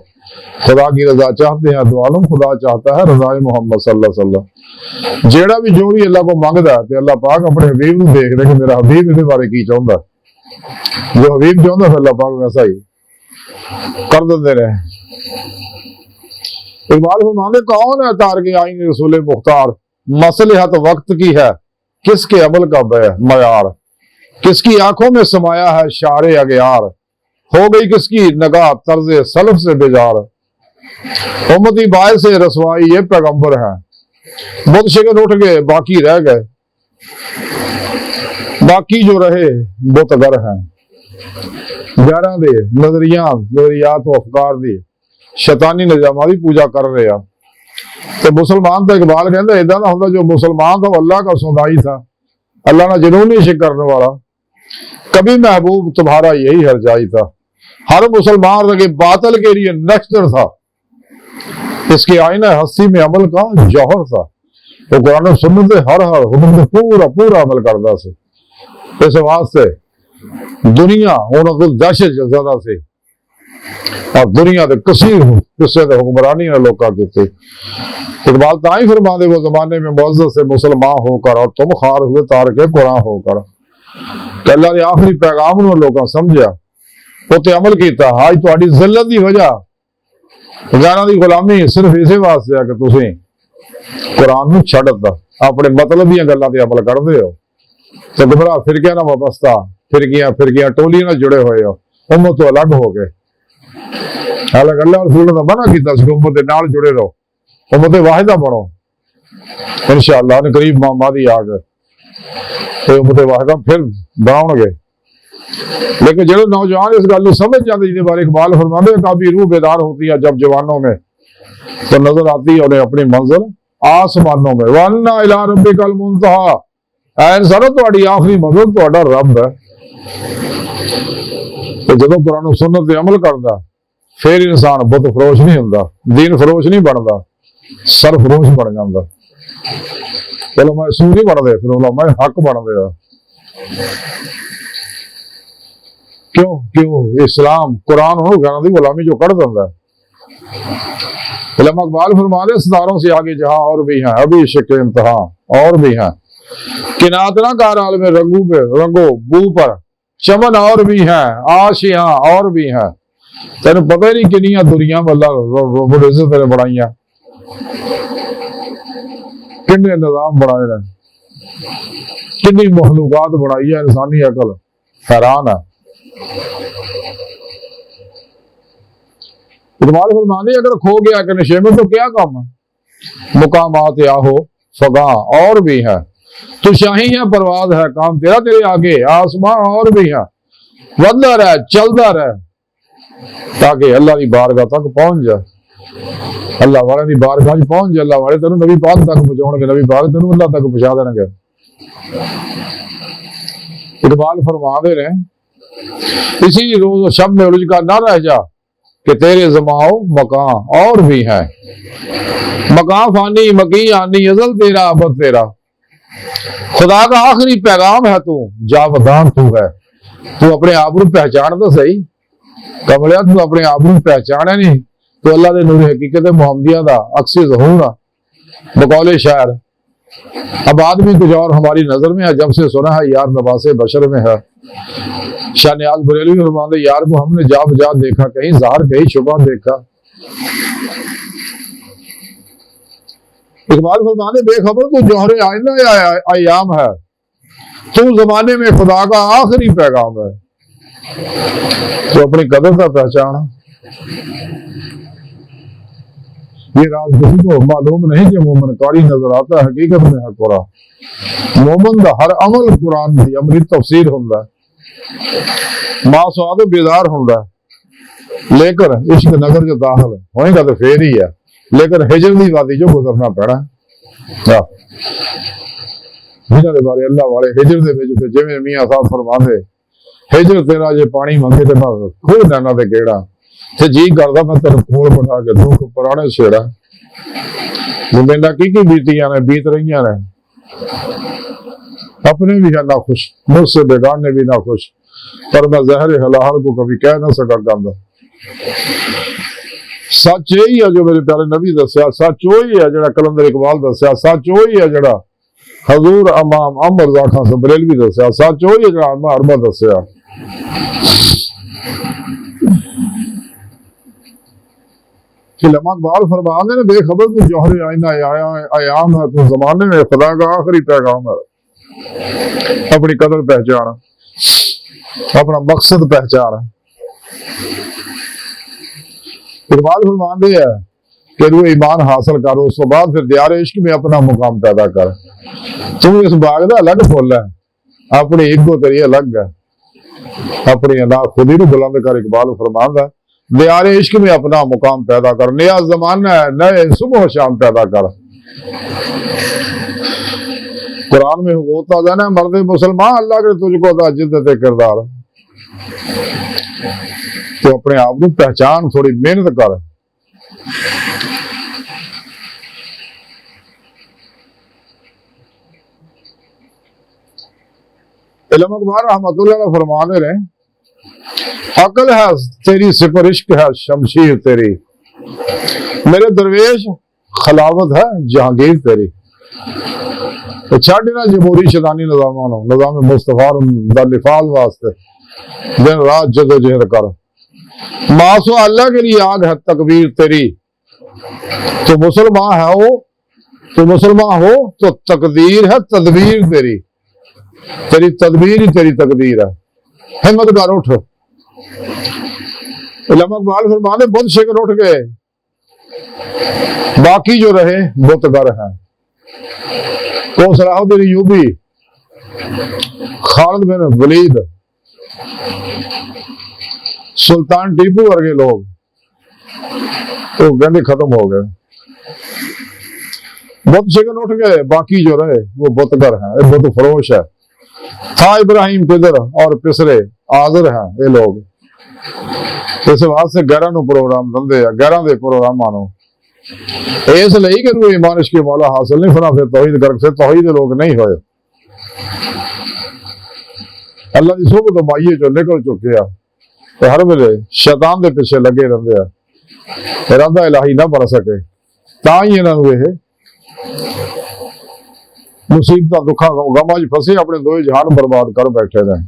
خدا کی رضا چاہتے ہیں تو عالم خدا چاہتا ہے رضا محمد صلی اللہ علیہ وسلم۔ جیڑا بھی جو بھی اللہ کو مانگدا ہے تے اللہ پاک اپنے حبیب نو دیکھ دے کہ میرا حبیب اس بارے کی چاہندا ہے، جو حبیب چاہندا ہے اللہ پاک ویسا ہی کر دیندے نے۔ اقبال فرماندے کون ہے تارک آئین رسول مختار، مصلحت وقت کی ہے کس کے عمل کا معیار، کس کی آنکھوں میں سمایا ہے شعر اغیار، ہو گئی کس کی نگاہ طرز سلف سے بیزار، امتی باعث سے رسوائی یہ پیغمبر ہیں، بت شکن اٹھ گئے باقی رہ گئے، باقی جو رہے بت گر ہیں، گیارہ دے نظریات و افکار دی شیطانی نظامات کی پوجا کر رہے ہیں۔ تو مسلمان تو اقبال کہتا ہے ایدا نہ ہوتا جو مسلمان تھا وہ اللہ کا سودائی تھا، اللہ نہ جنونی عشق کرنے والا، کبھی محبوب تمہارا یہی ہرجائی تھا، ہر مسلمان رگے باطل کے لیے نیکسٹر تھا، اس کے آئینہ ہستی میں عمل کا جوہر تھا، وہ قرآن و سنت ہر حکم سے پورا عمل کرتا سے۔ اس واسطے دنیا انہوں کو دہشت زیادہ سے اور دنیا دے کثیر قصے دے حکمرانی نے لوکا کیتے۔ اقبال تائی فرما دے وہ زمانے میں معزز سے مسلمان ہو کر اور تم خار ہوئے تارک قرآن ہو کر، کہ اللہ نے آخری پیغام انہوں لوگوں سمجھا وہ تے عمل کیتا۔ آج تہاڈی ذلت دی وجہ غیراں دی غلامی صرف اسی واسطے ہے کہ تسی قرآن نو چھڈ دتا، اپنے مطلب دیاں گلاں تے عمل کردے ہو، تے گمراہ فرقے نہ وابستہ فرقیاں ٹولیاں نہ جڑے ہوئے ہو، امت تو الگ ہو گئے۔ حالانکہ اللہ رسول نے منع کیتا سی کہ امت دے نال جڑے رہو، امت واحدہ بنو، انشاءاللہ نے قریب مہدی آ گئے تو امت واحدہ پھر بناؤ گے۔ لیکن جڑے نوجوان اس گل سمجھ جاتے جن بارے اقبال فرماندے کافی روح بیدار ہوتی ہے جب جوانوں میں تو نظر آتی ہے انہیں اپنی منزل آسمانوں میں۔ وَأَنَّ إِلَىٰ رَبِّكَ الْمُنْتَهَىٰ، اے انسانو تہاڈی آخری منزل تہاڈا رب ہے۔ تو جدوں قرآن و سنت پہ عمل کردا پھر انسان بت فروش نہیں ہوندا، دین فروش نہیں بندا، سر فروش بن جاندا۔ علماء سو نہیں بنتے، پھر علماء حق بنتے ہیں۔ کیوں اسلام قرآن ہو گھراں دی غلامی جو کر دیندا ہے۔ علامہ اقبال فرما دے ستاروں سے آگے جہاں اور بھی ہیں، ابھی عشق کے امتحان اور بھی ہیں، کنات نہ کار عالم رنگو بو پر چمن اور بھی ہیں، آشیاں اور بھی ہیں۔ تینوں پتہ ہی نہیں کنیاں دنیا میں اللہ رب العزت نے بنائیاں، کنے نظام بنائے نے، کنی مخلوقات بنائی ہے، انسانی عقل حیران ہے۔ اقبال فرمانے اگر کھو گیا کہ نشے میں تو کیا کام ہے، مقامات آہو فگاں اور بھی ہے، تو شاہی ہے پرواز ہے کام تیرا تیرے آگے، آسمان اور بھی ہے، ودہ رہ چلتا رہ تاکہ اللہ کی بارگاہ تک پہنچ جائے، اللہ والے کی بارگاہ پہنچ جائے، اللہ والے تینوں نبی پاک تک پہنچاؤ گے، نبی پاک تینوں اللہ تک پہنچا دیں گے۔ اقبال فرما دے رہے اسی روز و شب میں الجھ کا نہ رہ جا، کہ تیرے زماؤ مکان اور بھی ہیں، مکان فانی مکی آنی، ازل تیرا ابد تیرا، خدا کا آخری پیغام ہے تو، جاودان تو ہے۔ تو اپنے آپ کو پہچان تو صحیح کملیا، تو اپنے آپ کو پہچانے نہیں تو اللہ دے نور حقیقت محمدیہ دا عکس ظہور آ بقول شاعر۔ اب آدمی کچھ اور ہماری نظر میں ہے، جب سے سنا ہے یار لباس بشر میں ہے۔ شاہ نیاز بریلوی فرماتے یار کو ہم نے جا بجا دیکھا، کہیں ظاہر کہیں چھپا دیکھا۔ اقبال فرماتے بے خبر تو جوہر آئینہ ایام ہے، تو زمانے میں خدا کا آخری پیغام ہے۔ تو اپنی قدر کا پہچانا۔ یہ راز کسی کو معلوم نہیں کہ مومن قاری نظر آتا ہے، حقیقت میں ہے قرآن۔ مومن دا ہر عمل قرآن دی عملی تفسیر ہوندا ہے، ماں سواد بیدار ہوندا ہے، لیکن عشق نگر جو داخل ہوئے گا تو پھر ہی ہے، لیکن ہجر دی وادی جو گزرنا پینا ہے۔ جنہاں دے بارے اللہ والے ہجر دے وچ جویں میاں صاحب فرماندے ہجر تیرا جے پانی منگے تے میں کھو لینا تے کیڑا، تے جی کردا میں تیرے کول بٹھا کے دکھ پرانے چھیڑا۔ میرا کی بیتیاں نے بیت رہیاں نے، اپنے بھی ہے نہ خوش، مجھ سے بیگانے بھی نہ خوش، پر میں زہر حلال کو کبھی کہہ نہ سکا گندا۔ سچ یہی ہے جو میرے پیارے نبی دسیا، سچ وہی ہے جڑا کلندر اقبال دسیا، سچ وہی ہے جڑا حضور امام عمر رضا خان سے بریلوی دسیا، سچ وہی ہے جڑا امام اربا دسیا۔ علماء اقبال فرماتے ہیں بے خبر تو جوہر آئینہ ایام ہے، تو زمانے میں خدا کا آخری پیغام ہے۔ اپنی قدر پہچانا، اپنا مقصد پہچانا۔ اقبال فرماتے ہیں کہ تو ایمان حاصل کرو، اس کے بعد پھر دیار عشق میں اپنا مقام پیدا کر۔ تم اس باغ دا الگ پھول ہے، اپنی ایگو تیری الگ ہے، اپنی انا خودی کو بلند کر۔ اقبال فرماتا ہے دیار عشق میں اپنا مقام پیدا کر، نیا زمانہ ہے، نئے صبح و شام پیدا کر۔ قرآن میں ہوتا ہے نا مرد مسلمان اللہ کے تجھ کو دا جدت کردار، تو اپنے آپ کو پہچان، تھوڑی محنت کر۔ علم اقبال رحمۃ اللہ علیہ فرمانے رہے عقل ہے تیری سپر عشق ہے شمشیر تیری، میرے درویش خلاوت ہے جہانگیر تیری۔ چھڈنا جمہوری شیطانی نظاموں، نظام مصطفیٰ دا نفاذ واسطے دن رات جدوجہد کر۔ ماسو اللہ کے لیے آگ ہے تکبیر تیری، تو مسلمان ہے ہو، تو مسلمان ہو تو تقدیر ہے تدبیر تیری، تیری تدبیر ہی تیری تقدیر ہے۔ ہمت کر اٹھ۔ علماء اقبال فرماتے بت شکر اٹھ گئے، باقی جو رہے بت گر ہیں۔ تو صلاح الدین ایوبی، خالد بن ولید، سلطان ٹیپو ورگے لوگ تو گندے ختم ہو گئے، بت شکن اٹھ گئے، باقی جو رہے وہ بت گر ہیں، بت فروش ہے۔ تھا ابراہیم پدر اور پسرے آزر ہیں یہ لوگ، اس واسطے گہرا نو پروگرام دندے ہیں، گہرا دے پروگرام آنو اس لئی کہ وہ ایمان عشق مولا حاصل نہیں فنا، پھر توحید کر، پھر توحید لوگ نہیں ہوئے۔ اللہ دی صحبت مائیے جو نکل چکے ہیں تو ہر ویلے شیطان دے پیچھے لگے رہندے ہیں، ارادہ الہی نہ بن سکے، تاں ہی انہاں نوں یہ مصیبتاں دکھاں غماں وچ پھسے اپنے دوئے جہان برباد کر بیٹھے رہے۔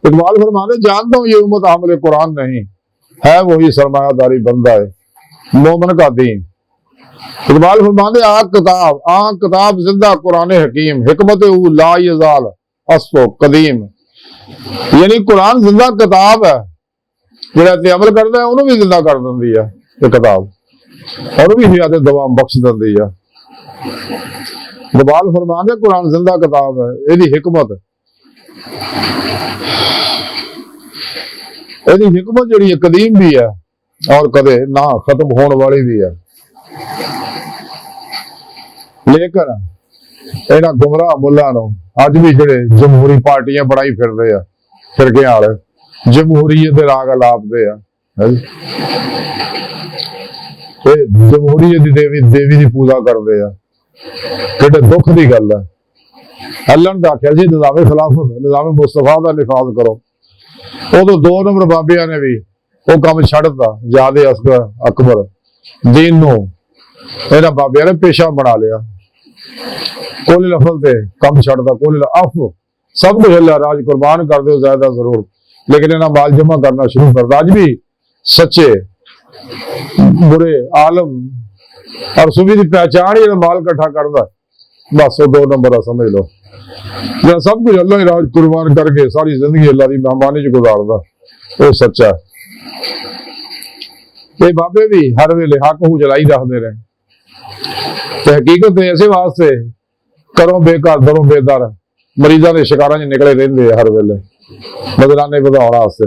اقبال فرماتے جانتا ہوں یہ امت حامل قرآن نہیں ہے، وہی سرمایہ داری بندہ ہے مومن کا دین۔ اقبال فرماتے آنکھ کتاب زندہ قرآن حکیم، حکمت او لا یزال اصل قدیم، یعنی قرآن زندہ کتاب ہے، جڑا تے عمل کرتا ہے انہوں بھی زندہ کر دیندی ہے یہ کتاب، اور بھی حیات دوام بخش دیندی ہے۔ اقبال فرماتے قرآن زندہ کتاب ہے، یہ حکمت جڑی ہے قدیم بھی ہے اور کدے نہ ختم ہونے والی بھی ہے، لیکن اینا گمراہ ملہ نو اج بھی جڑے جمہوری پارٹیاں بڑائی پھر رہے ہیں فرقے والے، ਜਮਹੂਰੀਅਤ ਦੇ ਰਾਗ ਅਲਾਪਦੇ ਆ, ਹੈ ਜੀ। ਇਹ ਜਮਹੂਰੀਅਤ ਦੀ ਦੇਵੀ ਦੀ ਪੂਜਾ ਕਰਦੇ ਆ। ਕਿਹੜੇ ਦੁੱਖ ਦੀ ਗੱਲ ਹੈ। ਅੱਲਾਹ ਨੇ ਆਖਿਆ ਜੀ ਨਿਜ਼ਾਮੇ ਖਿਲਾਫਤ, ਨਿਜ਼ਾਮੇ ਮੁਸਤਫਾ ਦਾ ਨਿਫਾਜ਼ ਕਰੋ। ਉਦੋਂ 2 ਨੰਬਰ ਬਾਬਿਆਂ ਨੇ ਵੀ ਉਹ ਕੰਮ ਛੱਡਤਾ। ਜਾਦੇ ਅਸਗਰ ਅਕਬਰ ਦੀਨ ਨੂੰ ਇਹਨਾਂ ਬਾਬਿਆਂ ਨੇ ਪੇਸ਼ਾ ਬਣਾ ਲਿਆ। ਕੋਲੇ ਲਫ਼ਜ਼ ਤੇ ਕੰਮ ਛੱਡਦਾ। ਕੋਲੇ ਅਫ ਸਭ ਕੁਝ ਅੱਲਾ ਰਾਜ ਕੁਰਬਾਨ ਕਰ ਦਿਓ ਜ਼ਿਆਦਾ ਜ਼ਰੂਰ, ਲੇਕਿਨ ਇਹਨਾਂ ਮਾਲ ਜਮਾ ਕਰਨਾ ਸ਼ੁਰੂ ਕਰਦਾ। ਅੱਜ ਵੀ ਸੱਚੇ ਬੁਰੇ ਆਲਮ ਔਰ ਸੂਫੀ ਦੀ ਪਹਿਚਾਣ ਜਿਹੜਾ ਮਾਲ ਇਕੱਠਾ ਕਰਦਾ, ਬਸ ਉਹ 2 ਨੰਬਰ ਆ, ਸਮਝ ਲਓ। ਜਿਹੜਾ ਸਭ ਕੁਝ ਅੱਲਾ ਹੀ ਰਾਜ ਕੁਰਬਾਨ ਕਰਕੇ ਸਾਰੀ ਜ਼ਿੰਦਗੀ ਅੱਲਾ ਦੀ ਮਹਿਮਾਨੀ ਚ ਗੁਜ਼ਾਰਦਾ, ਉਹ ਸੱਚਾ। ਇਹ ਬਾਬੇ ਵੀ ਹਰ ਵੇਲੇ ਹੱਕ ਨੂੰ ਜਲਾਈ ਰੱਖਦੇ ਰਹੇ ਤੇ ਹਕੀਕਤ ਇਸੇ ਵਾਸਤੇ ਘਰੋਂ ਬੇਘਰ ਦਰੋਂ ਬੇਦਰ ਮਰੀਜ਼ਾਂ ਦੇ ਸ਼ਿਕਾਰਾਂ 'ਚ ਨਿਕਲੇ ਰਹਿੰਦੇ ਆ ਹਰ ਵੇਲੇ ਨਜ਼ਰਾਨੇ ਵਧਾਉਣ ਵਾਸਤੇ।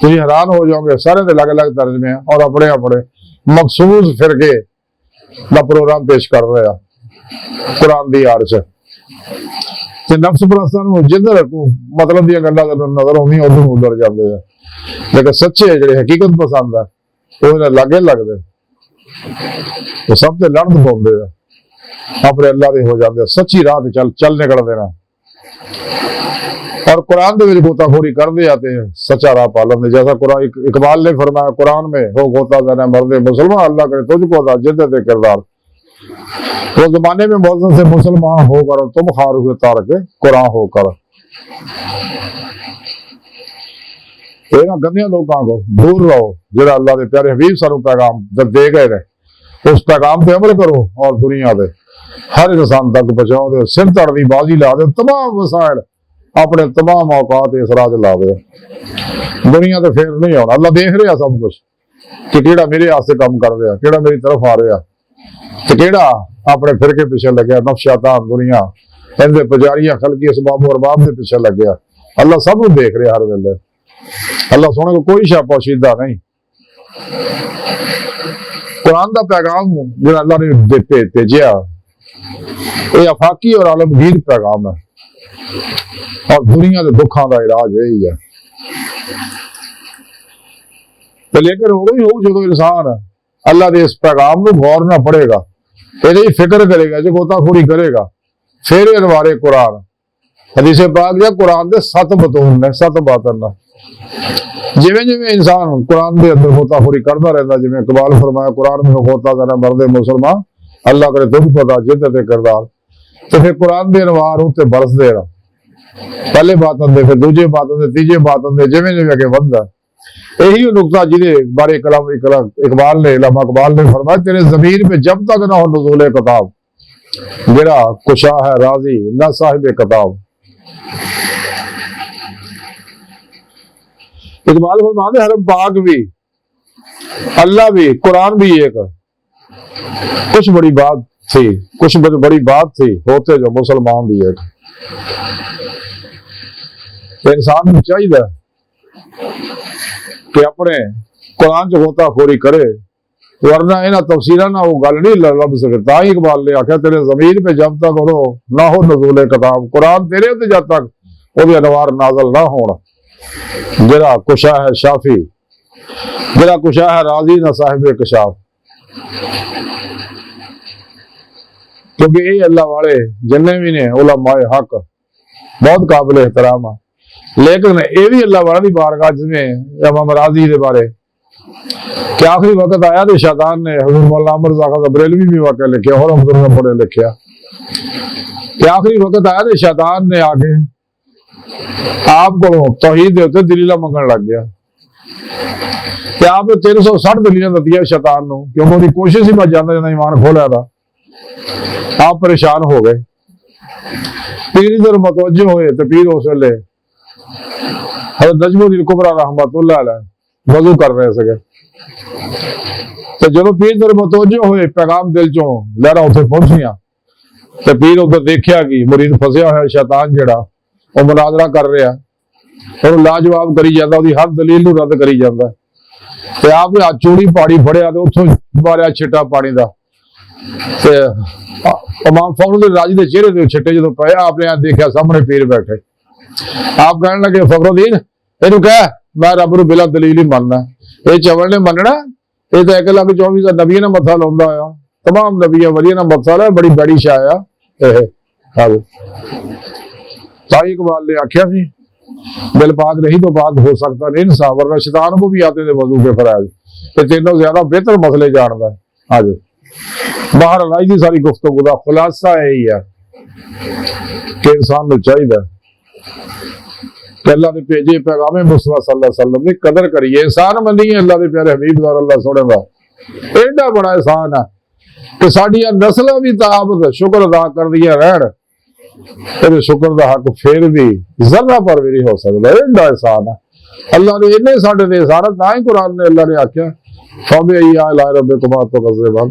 تھی حیران ہو جاؤ گے، سارے دے الگ الگ ترجمے ہیں اور اپنے اپنے مخصوص فرقے دا پروگرام پیش کر رہے ہیں قرآن دی آڑ چ تے نفس پرستاں نوں جدھر مطلب دیاں گلاں نظر آؤندیاں ادھر جاندے ہیں، لیکن سچے جڑے حقیقت پسند ہے وہ لاگے لگدے، وہ سب تے لڑن پاؤندے ہیں، اپنے اللہ دے ہو جاندے، سچی راہ تے چل نکلدے نا، اور قرآن دے وچ غوطہ خوری کرتے آتے ہیں سچا راہ پالن دے، جیسا قرآن اقبال نے فرمایا قرآن میں ہو غوطہ زنہ مرد مسلمان، اللہ کرے تجھ کو عطا جدت کردار، وہ زمانے میں موزن سے مسلمان ہو کر تم خار ہوئے تار کے قرآن ہو کر، اینا گندیاں لوگاں کو دور رہو، جڑا اللہ دے پیارے حبیب سانوں پیغام دے گئے رہے، اس پیغام پہ عمل کرو اور دنیا دے ہر انسان تک پہنچاؤ دے، سر تڑ دی بازی لا دے، تمام وسائل اپنے تمام اوقات اس راہ لا دے، دنیا تے پھر نہیں ہونا، اللہ دیکھ رہا سب کچھ کہ کیڑا میرے واسطے کام کر رہا، کیڑا میری طرف آ رہا تے کیڑا اپنے فرقے پیچھے لگیا، نفس شیطان دنیا اندے پجاریاں خلقی اسباب و ارباب دے پیچھے لگیا، اللہ سب کو دیکھ رہا ہر ویلے، اللہ سونے کو کوئی شے پوشیدہ نہیں، قرآن دا پیغام جڑا اللہ نے بھیجیا یہ افاقی اور عالمگیر پیغام ہے، اور دنیا کے دکھاں دا علاج یہی ہے، لیکن وہی ہو جدو انسان اللہ دے اس پیغام کو غور نہ پڑے گا، یہ فکر کرے گا، جو غوطہ خوری کرے گا، پھر انوارے قرآن حدیث پاک یا قرآن دے 7 بطون نے 7 باطن نے، جویں جویں انسان قرآن دے اندر غوطہ خوری کرتا رہتا، جویں اقبال فرمایا قرآن میں غوطہ زنہ مرد مسلمان، اللہ کرے تجھ کو عطا جدت کردار، تو پھر قرآن دے انوار ہوتے برس دے رہا، پہلے باطن دے، پھر دوجے باطن دے، تیجے باطن دے، جویں جویں اگے بڑھدا، یہی نقطہ جنہیں بارے کلام اقبال نے علامہ اقبال نے فرمایا تیرے ضمیر پہ جب تک نہ ہو نزول کتاب، جڑا کشا ہے راضی نہ صاحب کتاب، اقبال فرماتے حرم پاک بھی اللہ بھی قرآن بھی ایک، کچھ بڑی بات تھی، کچھ بڑی بات تھی، ہوتے جو مسلمان بھی ایک، انسان کو چاہیے کہ اپنے قرآن چ غوطہ خوری کرے، ورنہ انہاں تفسیراں نہ وہ گل نہیں لب سکے، تا ہی اقبال نے آخیا تیرے ضمیر پہ جب تک نہ ہو نزول کتاب، قرآن تیرے تے جب تک وہ انوار نازل نہ ہونا، جڑا کشا ہے شافی، جڑا کشا ہے راضی نہ صاحب کشاف، کیونکہ یہ اللہ والے جننے بھی نے علماء حق بہت قابل احترام ہے، لیکن یہ بھی اللہ والا دی بارگاہ جس میں امام راضی دے بارے کہ آخری وقت آیا تو شیطان نے حضور مولانا عمر رضا بریلوی بھی واقعہ لکھیا اور حضور نے پڑھے لکھیا کہ آخری وقت آیا تو شیطان نے آ کے آپ کو توحید دے ہوتے دلیلہ منگن لگ گیا کہ آپ نے 360 دلیلہ دتیا شیطان نو، کیونکہ وہ کوشش ہی بچ جانا جانا ایمان کھولیا تھا، آپ پریشان ہو گئے، پیر ادھر متوجہ ہوئے تو پیر اس ویلے حضرت نجم الدین کبریٰ رحمۃ اللہ علیہ وضو کر رہے سکے، تو جب پیر ادھر متوجہ ہوئے پیغام دل چوں لہرا اتنے پہنچیاں، تو پیر ادھر دیکھیا کہ مرید پھسیا ہوا شیطان جڑا وہ مناظرہ کر رہا اور لاجواب کری جاتا، وہ ہر دلیل نو رد کری جاتا، تو آپ نے چوڑی پاڑی فڑیا تو اتوں ماریا چھٹا پانی دا، امام فخر الدین راضی دے چہرے دے چھٹے جدوں پے آپ نے دیکھا سامنے پیر بیٹھے، آپ کہنے لگے فخر الدین یہ کہہ میں رب نو بلا دلیل ہی مننا، یہ چول نے مننا، یہ تو 1,24,000 نبی نے متھا لاؤندا آیا، تمام نبیاں ولیاں نے متھا لایا، بڑی بڑی شاہ آ تائی اقبال نے آخیا سی دل پاک نہیں تو پاک ہو سکتا نہیں انسان، ورنہ شیطان کو بھی آتے تھے وضو کے فرائض، یہ تینوں زیادہ بہتر مسئلے جانتا ہے۔ آج باہر لائی دی ساری گفتگو کا خلاصہ یہی ہے کہ انسان کو چاہیے کہ اللہ نے بھیجے پیغام مصطفیٰ صلی اللہ علیہ وسلم کی قدر کریے، احسان منیے اللہ کے پیارے حبیب صلی اللہ سونے کا، ایڈا بڑا احسان ہے کہ ساڈیاں نسلاں بھی تعابت شکر ادا کر دیا رہن، پھر شکر دا حق پھر بھی ذرہ پر بھی نہیں ہو سکتا، ایڈا احسان ہے اللہ نے انہیں ساڈے تے احسان، نہ ہی قرآن نے اللہ نے آخیا فَبِأَيِّ آلَاءِ رَبِّكُمَا تُكَذِّبَانِ،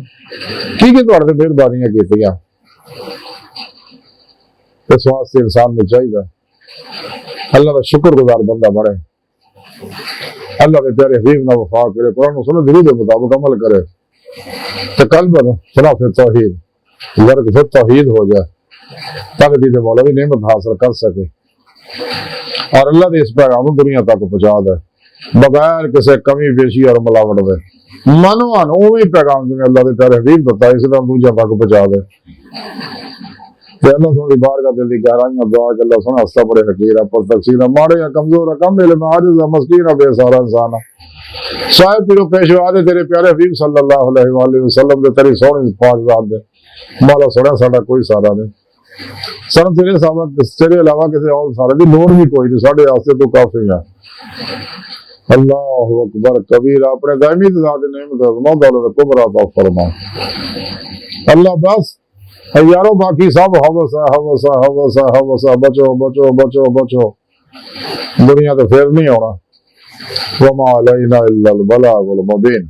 کی تواڈے تے مہربانیاں کیتیاں، اس واسطے انسان کو چاہیے اللہ کا شکر گزار بندہ بنے۔ اللہ کے پیارے حبیب نہ وفا کرے، قرآن و سنت درود کے مطابق عمل کرے تو قلب خلاف توحید ذرا پھر توحید ہو جائے تاکہ دید مولا بھی نعمت حاصل کر سکے اور اللہ دے اس پیغام دنیا تک پہنچا دے بغیر کسی کمی بیشی اور ملاوٹ دے منوان اوہی پیغام جنہیں اللہ دے پیارے حبیب دتا ہے اسی طرح دوجہ تک پہنچا دے کہ اللہ سنو دی بارگاہ دل دی گہرائیاں دعا کہ اللہ سنو ہستا بڑے حقیر پر تقسیر ماڑے یا کمزور کم علم عاجز مسکین بے سارا انسان صاحب پیرو پیشوا دے تیرے پیارے حبیب صلی اللہ علیہ وآلہ وسلم دے تیری سونی پاک ذات دے مولا سونا ساڈا کوئی سارا نہیں سن تیرے سامنے تیرے علاوہ کسی اور سارے دی لوڑ بھی کوئی نہیں ساڈے واسطے تو کافی ہے اللہ اکبر کبیر اپنے دائمی ذات نعمت عظمت دولت کبریٰ عطا فرما اللہ بس یارو باقی سب حوث ہے حوث ہے حوث ہے حوث ہے بچو بچو بچو بچو دنیا تو پھر نہیں ہونا وما علینا الا البلاغ المبین